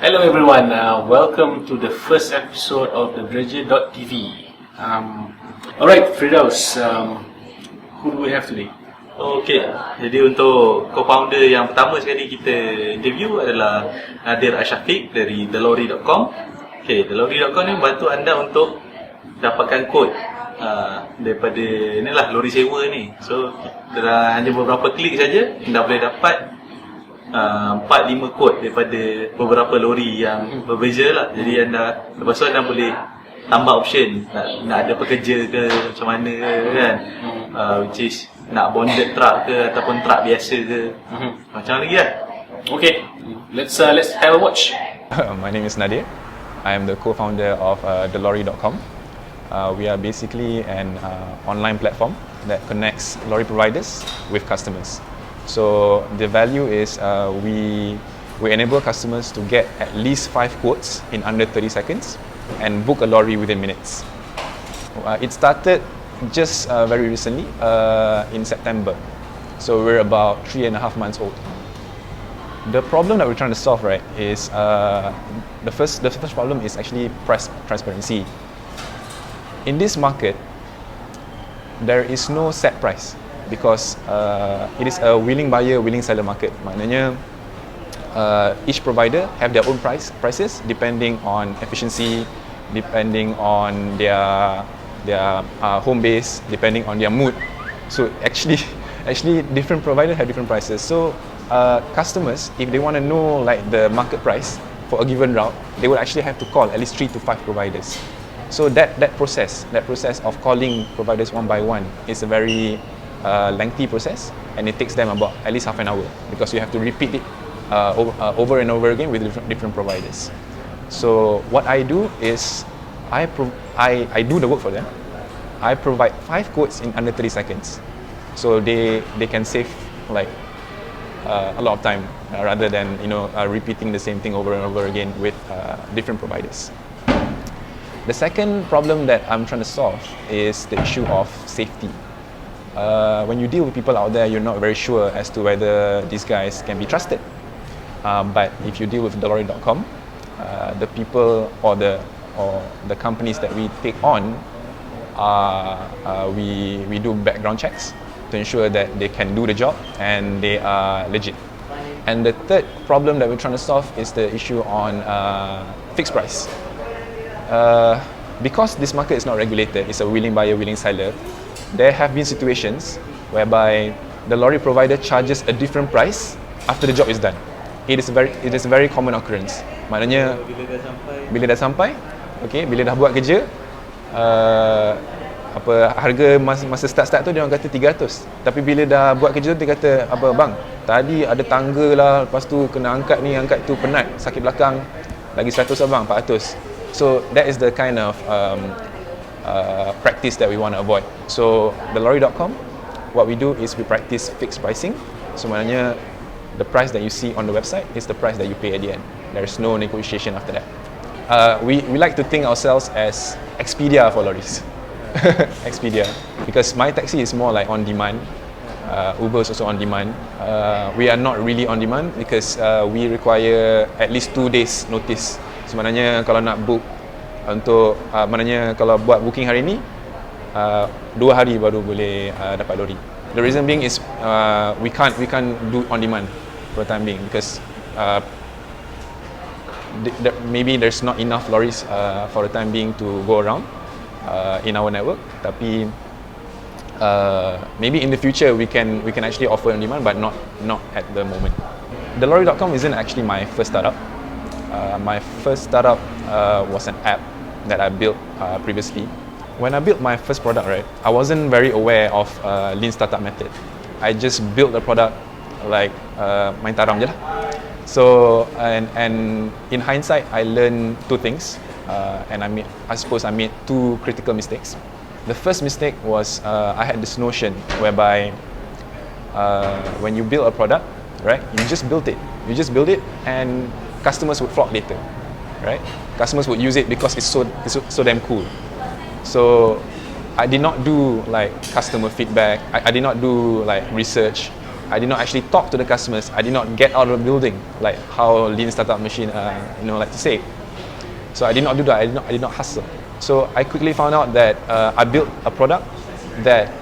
Hello everyone, welcome to the first episode of the Bridger.tv. Alright, Firdaus, who do we have today? Okey, jadi untuk co-founder yang pertama sekali kita interview adalah Nadhir Ashafiq dari thelorry.com. Okey, thelorry.com ni membantu anda untuk dapatkan kod daripada inilah lori sewa ni. So, hanya beberapa klik saja anda boleh dapat 4-5 kod daripada beberapa lori yang berbeza lah. Jadi anda, lepas tu anda boleh tambah option nak ada pekerja ke macam mana ke kan, which is nak bonded truck ke ataupun truck biasa ke, macam lagi lah. Okay, let's have a watch. My name is Nadhir. I am the co-founder of thelorry.com. We are basically an online platform that connects lorry providers with customers. So the value is we enable customers to get at least 5 quotes in under 30 seconds and book a lorry within minutes. It started just very recently in September. So we're about 3.5 months old. The problem that we're trying to solve, right, is the first problem is actually price transparency. In this market, there is no set price. Because it is a willing buyer, willing seller market. Maknanya each provider have their own prices depending on efficiency, depending on their home base, depending on their mood. So actually different providers have different prices. So customers, if they want to know like the market price for a given route, they would actually have to call at least 3 to 5 providers. So that process of calling providers one by one is a very lengthy process, and it takes them about at least half an hour because you have to repeat it over and over again with different providers. So what I do is I do the work for them. I provide 5 quotes in under 30 seconds, so they can save like a lot of time rather than repeating the same thing over and over again with different providers. The second problem that I'm trying to solve is the issue of safety. When you deal with people out there, you're not very sure as to whether these guys can be trusted. But if you deal with thelorry.com, the people or the companies that we take on, we do background checks to ensure that they can do the job and they are legit. And the third problem that we're trying to solve is the issue on fixed price. Because this market is not regulated, it's a willing buyer, willing seller. There have been situations whereby the lorry provider charges a different price after the job is done. It is a very common occurrence. Maknanya bila dah sampai, okay, bila dah buat kerja, harga masa start tu dia orang kata 300. Tapi bila dah buat kerja tu dia kata, apa bang, tadi ada tangga lah, lepas tu kena angkat ni, angkat tu penat, sakit belakang, lagi 100 lah bang, 400. So that is the kind of practice that we want to avoid. So thelorry.com, what we do is we practice fixed pricing. So maknanya the price that you see on the website is the price that you pay at the end. There is no negotiation after that. We like to think ourselves as Expedia for lorries. Expedia, because my taxi is more like on demand. Uber is also on demand. We are not really on demand because we require at least 2 days notice. Sebenarnya kalau nak book untuk maknanya kalau buat booking hari ni 2 hari baru boleh dapat lori. The reason being is we can't do on demand for the time being because maybe there's not enough lorries for the time being to go around in our network. Tapi maybe in the future we can actually offer on demand, but not at the moment. thelorry.com isn't actually my first startup. My first startup was an app that I built previously. When I built my first product, right, I wasn't very aware of lean startup method. I just built the product like main taram je lah. So and in hindsight, I learned 2 things, and I suppose I made 2 critical mistakes. The first mistake was I had this notion whereby when you build a product, right, you just build it, and customers would flock later, right? Customers would use it because it's so damn cool. So I did not do like customer feedback. I did not do like research. I did not actually talk to the customers. I did not get out of the building, like how lean startup machine, like to say. So I did not do that. I did not hustle. So I quickly found out that I built a product that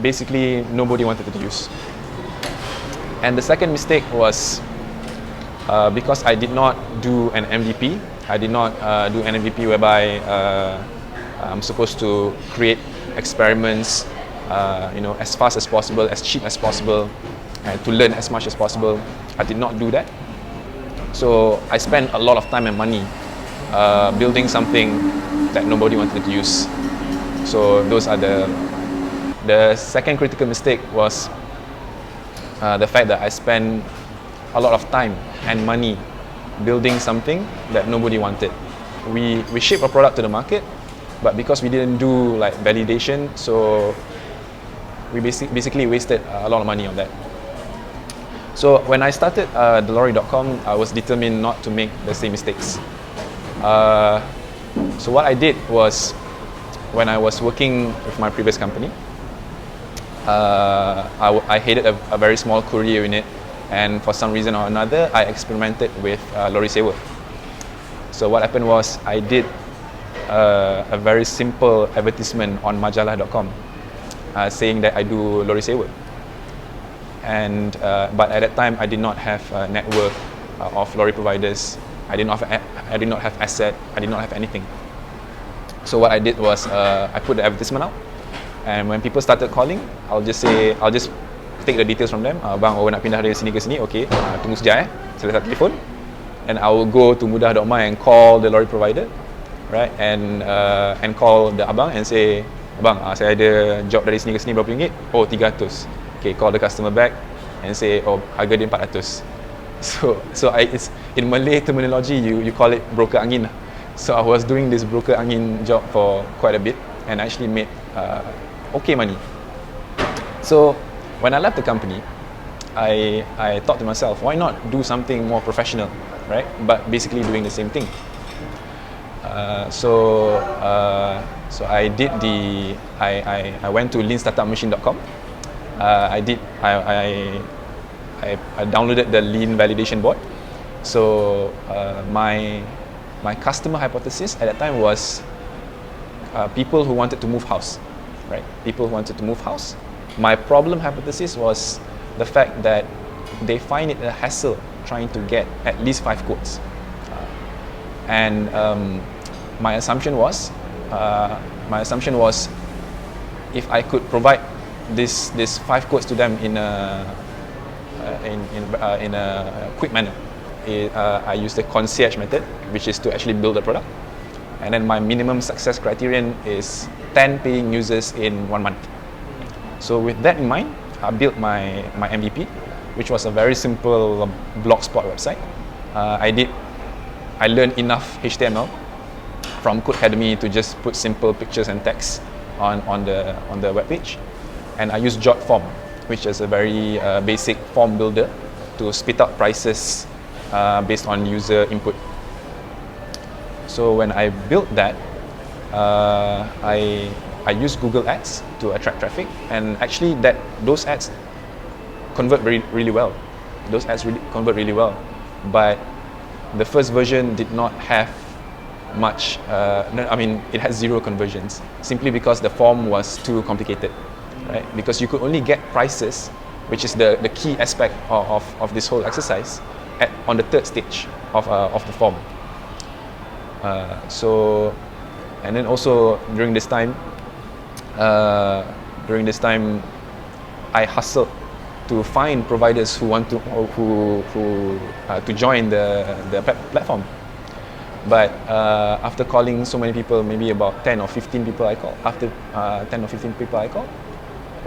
basically nobody wanted to use. And the second mistake was because I did not do an MVP. I did not do an MVP whereby I'm supposed to create experiments, as fast as possible, as cheap as possible, and to learn as much as possible. I did not do that. So I spent a lot of time and money building something that nobody wanted to use. So those are the second critical mistake was the fact that I spent a lot of time and money building something that nobody wanted. We shipped a product to the market, but because we didn't do like validation, so we basically wasted a lot of money on that. So when I started Delori.com, I was determined not to make the same mistakes. So what I did was, when I was working with my previous company, I headed a very small courier unit, and for some reason or another, I experimented with lorry sewa. So what happened was, I did a very simple advertisement on majalah.com saying that I do lorry sewa. And but at that time, I did not have a network of lorry providers. I did not have asset. I did not have anything. So what I did was I put the advertisement out, and when people started calling, I'll just take the details from them. Bang, nak pindah dari sini ke sini, okay. Tunggu sekejap saya letak telefon, and I will go to mudah.my and call the lorry provider, right? And call the abang and say, abang, saya ada job dari sini ke sini berapa ringgit? Oh, 300. Okay, call the customer back and say, oh, harga dia 400. So it's in Malay terminology, you call it broker angin. So I was doing this broker angin job for quite a bit, and I actually made okay money. So when I left the company, I thought to myself, why not do something more professional, right? But basically doing the same thing. So I did I went to leanstartupmachine.com. I downloaded the lean validation board. So my customer hypothesis at that time was people who wanted to move house, right? People who wanted to move house. My problem hypothesis was the fact that they find it a hassle trying to get at least 5 quotes. And my assumption was if I could provide this 5 quotes to them in a quick manner. I used the concierge method, which is to actually build a product, and then my minimum success criterion is 10 paying users in 1 month. So with that in mind, I built my MVP, which was a very simple blogspot website. I learned enough HTML from Codecademy to just put simple pictures and text on the webpage. And I use JotForm, which is a very basic form builder to spit out prices based on user input. So when I built that, I used Google Ads to attract traffic, and actually those ads convert really well. Those ads convert really well, but the first version did not have much. It had 0 conversions simply because the form was too complicated. Right? Because you could only get prices, which is the key aspect of this whole exercise, on the 3rd stage of the form. And then also during this time, I hustled to find providers who want to join the platform. But after calling so many people, maybe about 10 or 15 people I called,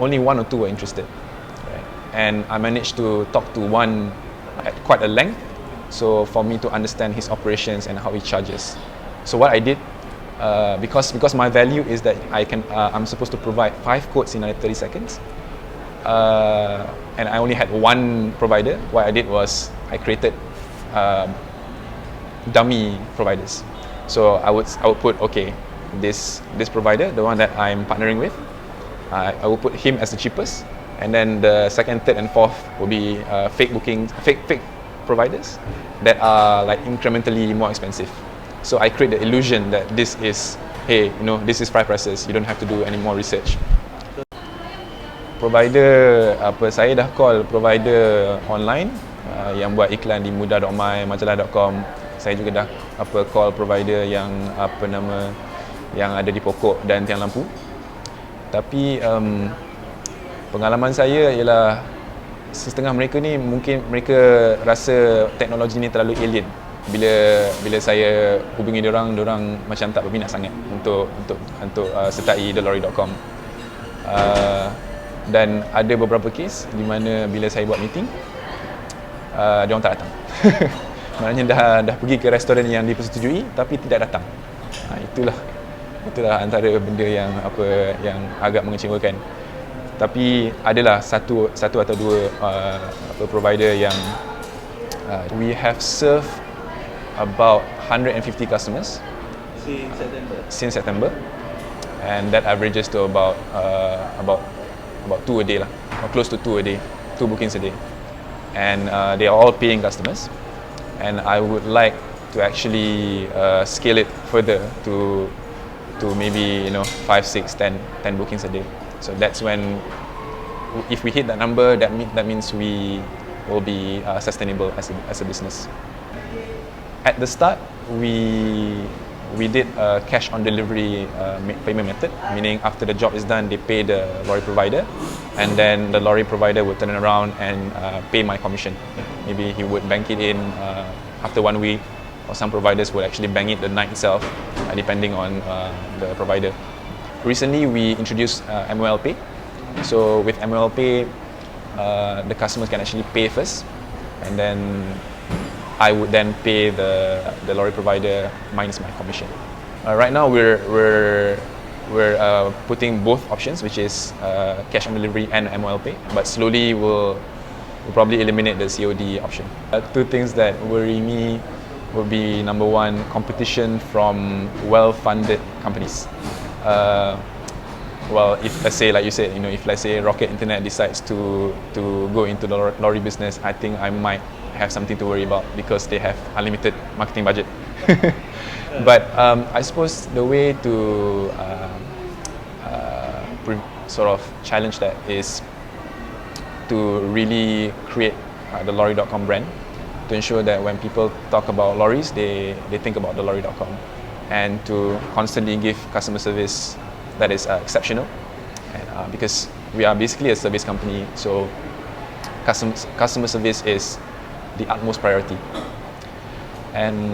only 1 or 2 were interested, right? And I managed to talk to one at quite a length, so for me to understand his operations and how he charges. So what I did, because my value is that I'm supposed to provide 5 quotes in 30 seconds, and I only had 1 provider. What I did was I created dummy providers. So I would put, okay, this provider, the one that I'm partnering with, I will put him as the cheapest, And then the second, third, and fourth will be fake providers that are like incrementally more expensive. So I create the illusion that this is, hey, this is five prices. You don't have to do any more research. Provider saya dah call provider online yang buat iklan di mudah.my, majalah.com. Saya juga dah call provider yang yang ada di pokok dan tiang lampu. Tapi pengalaman saya ialah setengah mereka ni mungkin mereka rasa teknologi ni terlalu alien. Bila saya hubungi diorang macam tak berminat sangat untuk sertai thelorry.com. Dan ada beberapa kes di mana bila saya buat meeting, diorang tak datang. Maknanya dah pergi ke restoran yang dipersetujui tapi tidak datang. Itulah antara benda yang agak mengecewakan. Tapi adalah satu atau dua provider yang we have served about 150 customers since September, and that averages to about 2 a day lah, or close to 2 a day, 2 bookings a day, and they are all paying customers, and I would like to actually scale it further to maybe 5, 6, 10 bookings a day. So that's when, if we hit that number, that means we will be sustainable as a business. At the start, we did a cash on delivery payment method, meaning after the job is done, they pay the lorry provider, and then the lorry provider would turn around and pay my commission. Maybe he would bank it in after 1 week, or some providers would actually bank it the night itself, depending on the provider. Recently, we introduced MOL Pay. So with MOL Pay, the customers can actually pay first, and then I would then pay the lorry provider minus my commission. Right now, we're putting both options, which is cash on delivery and MOL Pay. But slowly, we'll probably eliminate the COD option. Two things that worry me would be, number one, competition from well-funded companies. Well, if let's say, like you said, if let's say Rocket Internet decides to go into the lorry business, I think I might have something to worry about because they have unlimited marketing budget. But I suppose the way to sort of challenge that is to really create the lorry.com brand, to ensure that when people talk about lorries, they think about the lorry.com, and to constantly give customer service that is exceptional, and because we are basically a service company, so customer service is the utmost priority. And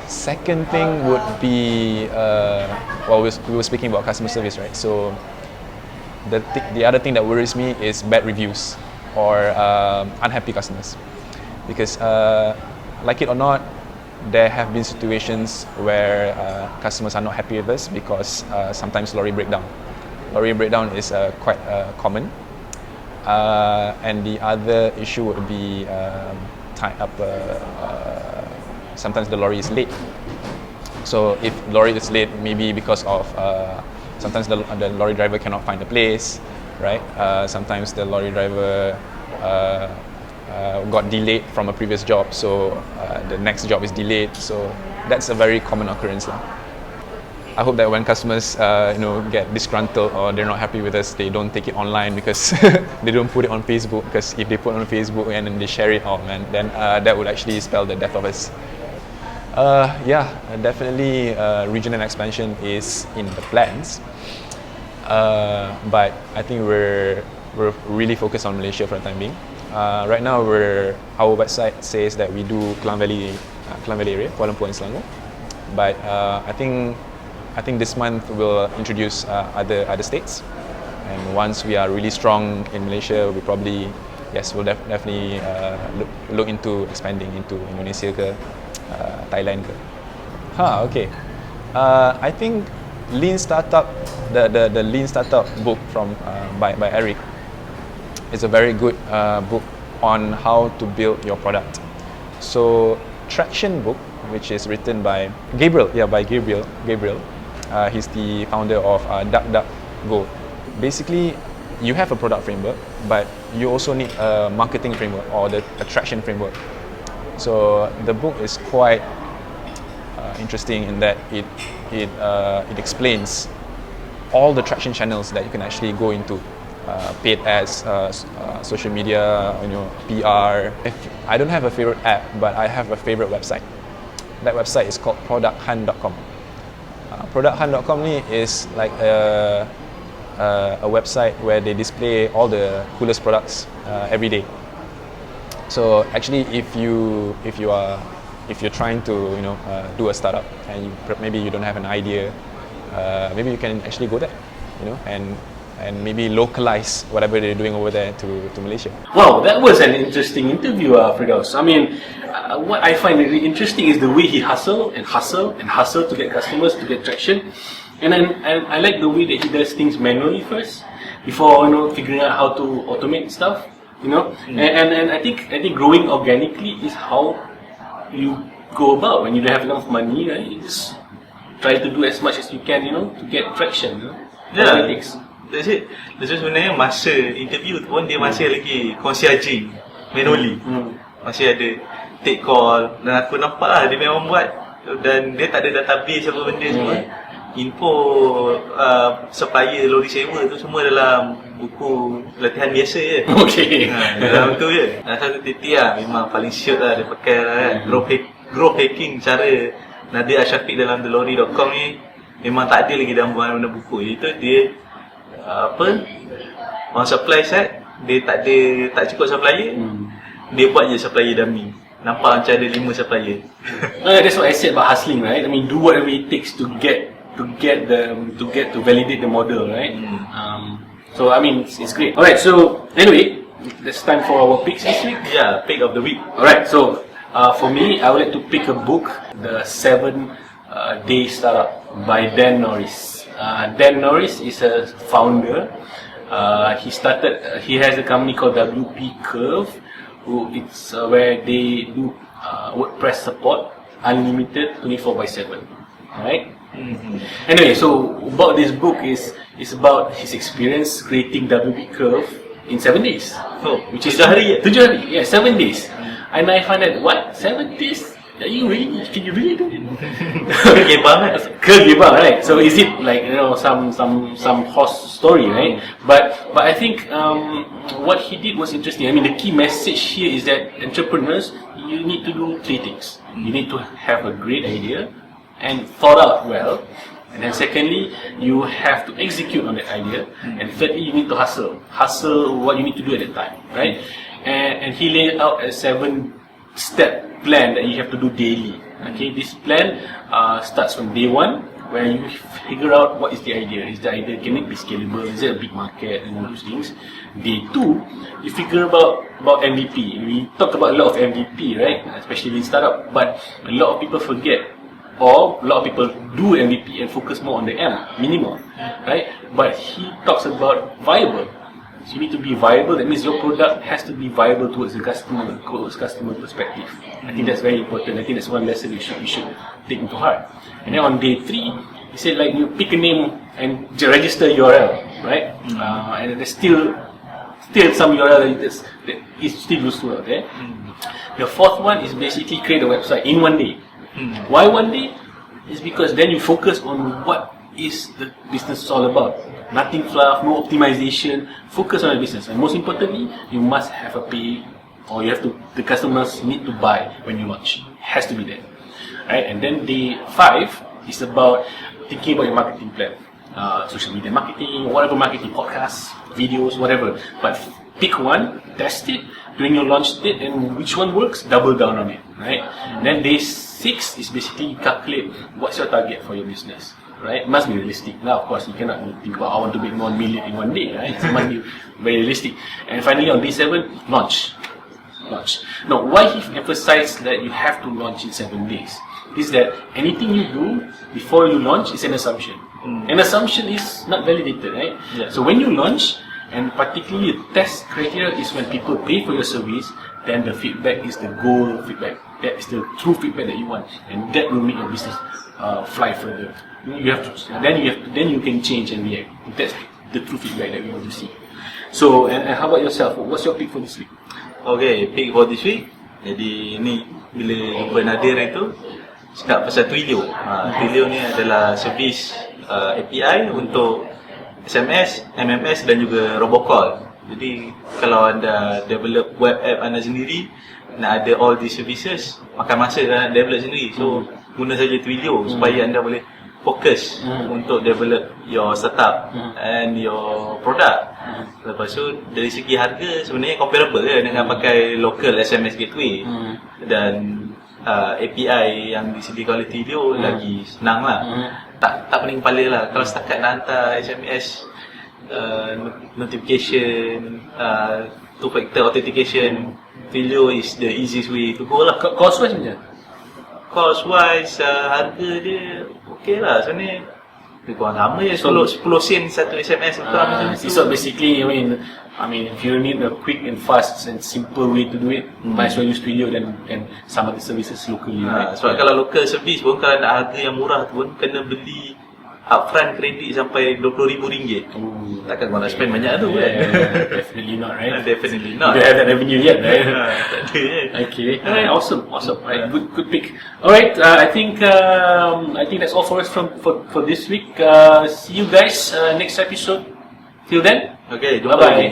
second thing would be, well, we were speaking about customer service, right? So the other thing that worries me is bad reviews or unhappy customers, because like it or not, there have been situations where customers are not happy with us because sometimes lorry breakdown. Lorry breakdown is quite common. And the other issue would be sometimes the lorry is late. So if lorry is late, maybe because of sometimes the lorry driver cannot find the place, right? Sometimes the lorry driver got delayed from a previous job, so the next job is delayed. So that's a very common occurrence lah. I hope that when customers get disgruntled or they're not happy with us, they don't take it online, because they don't put it on Facebook, because if they put it on Facebook and then they share it, oh man, then that would actually spell the death of us. Yeah, definitely regional expansion is in the plans, but I think we're really focused on Malaysia for the time being. Right now, our website says that we do Klang Valley area, Kuala Lumpur and Selangor, but I think this month we'll introduce other states, and once we are really strong in Malaysia, we probably, yes, we'll definitely look into expanding into Indonesia ke, Thailand ke. Okay. I think Lean Startup, the Lean Startup book by Eric, is a very good book on how to build your product. So Traction book, which is written by Gabriel. He's the founder of DuckDuckGo. Basically, you have a product framework, but you also need a marketing framework or the attraction framework. So the book is quite interesting in that it explains all the traction channels that you can actually go into. Paid ads, social media, PR. I don't have a favorite app, but I have a favorite website. That website is called producthunt.com. Producthunt.com is like a website where they display all the coolest products every day. So actually, if you're trying to do a startup and maybe you don't have an idea, maybe you can actually go there, and maybe localize whatever they're doing over there to Malaysia. Wow, that was an interesting interview, Firdaus. I mean, what I find really interesting is the way he hustle to get customers, to get traction. And I like the way that he does things manually first, before figuring out how to automate stuff. And I think growing organically is how you go about when you don't have enough money, right? You just try to do as much as you can, to get traction. Yeah. That's it. So sebenarnya masa interview tu pun dia masih lagi concierging manually. Masih ada take call, dan aku nampak lah dia memang buat, dan dia tak ada database apa benda semua. Info supplier lori sewa tu semua dalam buku latihan biasa je. Okay. Dalam tu je. Dan satu titik lah memang paling siot lah dia pakai lah kan. Growth hacking cara Nadhir Ashafiq dalam thelori.com ni memang tak ada lagi dalam mana-mana buku. Itu dia orang supply side dia tak cukup supplier, dia buat je supplier dummy. Nampak macam ada 5 supplier. That's what I said about hustling, right? I mean, do whatever it takes to validate the model, right? So I mean, it's great. Alright, so anyway, it's time for our picks this week. Yeah, pick of the week. Alright, so for me, I would like to pick a book, The 7-Day Startup by Dan Norris. Dan Norris is a founder. He has a company called WP Curve, it's where they do WordPress support, unlimited, 24/7. Right? Anyway, so about this book is about his experience creating WP Curve in 7 days. Oh, which is 7 hari. 7 hari, yeah, 7 days. And I find that, what? 7 days? Can you really do it? Kegebang, right? So is it like some horse story, right? But I think what he did was interesting. I mean, the key message here is that entrepreneurs, you need to do 3 things. You need to have a great idea and thought out well, and then secondly, you have to execute on that idea, and thirdly, you need to hustle what you need to do at that time, right? And he laid out a 7-step plan that you have to do daily. Okay, this plan starts from day 1, where you figure out what is the idea. Is the idea, can it be scalable? Is it a big market? And all those things. Day 2, you figure about MVP. We talked about a lot of MVP, right? Especially in startup, but a lot of people forget, or a lot of people do MVP and focus more on the M, minimal, right? But he talks about viable. So you need to be viable. That means your product has to be viable towards the customer perspective. I think that's very important. I think that's one lesson you should take into heart. And then on day 3, he said, like, you pick a name and register URL, right? And there's still some URL that is still useful out there. The 4th one is basically create a website in 1 day. Why 1 day? It's because then you focus on what is the business all about. Nothing fluff, no optimization. Focus on the business, and most importantly, you must have a pay, or the customers need to buy when you launch. It has to be there, right? And then day 5 is about thinking about your marketing plan, social media marketing, whatever marketing, podcasts, videos, whatever. But pick one, test it during your launch date, and which one works, double down on it, right? And then day 6 is basically calculate what's your target for your business. Right? It must be realistic. Now, of course, you cannot think about, I want to make 1 million in 1 day, right? It must be very realistic. And finally, on day 7, launch. Now, why he emphasized that you have to launch in 7 days is that anything you do before you launch is an assumption. An assumption is not validated, right? Yeah. So when you launch, and particularly the test criteria is when people pay for your service, then the feedback is the goal feedback. That is the true feedback that you want, and that will make your business fly further. Then you can change and react. That's the true feedback that we want to see. So, and how about yourself? What's your pick for this week? Okay, pick for this week. Jadi ni bila jumpa Nadhir itu cakap pasal Twilio. Twilio ni adalah servis API untuk SMS, MMS dan juga robocall. Jadi kalau anda develop web app anda sendiri, nak ada all these services, makan masa nak develop sendiri. So guna saja Twilio supaya anda boleh fokus untuk develop your startup and your product. Lepas tu dari segi harga sebenarnya comparable dengan pakai local SMS gateway dan API yang disediakan oleh Twilio lagi senang lah. Tak pening kepala lah. Kalau setakat nak hantar SMS notification, two-factor authentication, Twilio is the easiest way to go lah. Cost-wise macam? Cost-wise, harga dia okey lah. Sebenarnya lebih kurang sama je, 10 sen satu SMS atau macam tu. So basically, I mean, if you need a quick and fast and simple way to do it, might as well use Twilio and some of the services locally. Right? Sebab kalau local service pun, kalau nak harga yang murah tu pun, kena beli upfront kredit sampai RM20,000. Takkan kau nak spend banyak tu kan? Definitely not, right? Definitely not. You don't have that revenue yet, right? Tak ada kan? Okay, alright, awesome. Right, good pick. Alright, I think that's all for us for this week. See you guys next episode. Till then, Okay, jumpa bye bye. lagi.